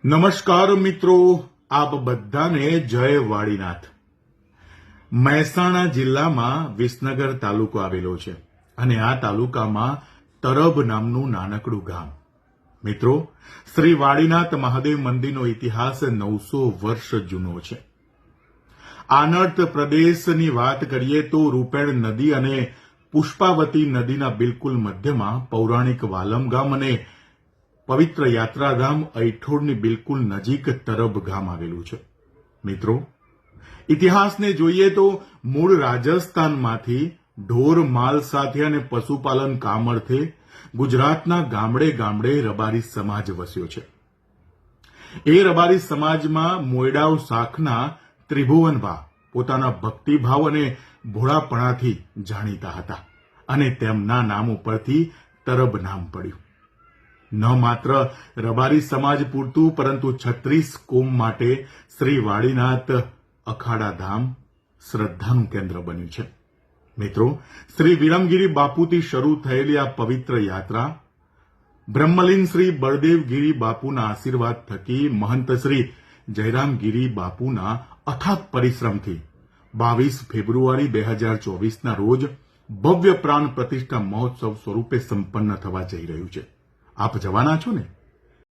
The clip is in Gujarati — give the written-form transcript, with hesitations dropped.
નમસ્કાર મિત્રો, આપ બધાને જય વાડીનાથ। મહેસાણા જિલ્લામાં વિસનગર તાલુકો આવેલો છે અને આ તાલુકામાં તરબ નામનું નાનકડું ગામ। મિત્રો, શ્રી વાડીનાથ મહાદેવ મંદિરનો ઇતિહાસ 900 વર્ષ જૂનો છે। આનર્ત પ્રદેશની વાત કરીએ તો રૂપેણ નદી અને પુષ્પાવતી નદીના બિલકુલ મધ્યમાં પૌરાણિક વાલમ ગામ અને પવિત્ર યાત્રાધામ ઐઠોડની બિલકુલ નજીક તરબ ગામ આવેલું છે। મિત્રો, ઇતિહાસને જોઈએ તો મૂળ રાજસ્થાનમાંથી ઢોર માલ સાથે અને પશુપાલન કામ અર્થે ગુજરાતના ગામડે ગામડે રબારી સમાજ વસ્યો છે। એ રબારી સમાજમાં મોયડાવ શાખના ત્રિભુવનભા પોતાના ભક્તિભાવ અને ભોળાપણાથી જાણીતા હતા અને તેમના નામ ઉપરથી તરબ નામ પડ્યું। ન માત્ર રબારી સમાજ પૂરતું પરંતુ 36 કોમ માટે શ્રી વાડીનાથ અખાડા ધામ શ્રદ્ધાનું કેન્દ્ર બન્યું છે। મિત્રો, શ્રી વિરમગીરી બાપુથી શરૂ થયેલી આ પવિત્ર યાત્રા બ્રહ્મલીન શ્રી બળદેવગીરી બાપુના આશીર્વાદ થકી મહંત શ્રી જયરામગીરી બાપુના અથાગ પરિશ્રમથી 22 ફેબ્રુઆરી 2024ના રોજ ભવ્ય પ્રાણ પ્રતિષ્ઠા મહોત્સવ સ્વરૂપે સંપન્ન થવા જઈ રહ્યું છે। આપ જવાના છો ને?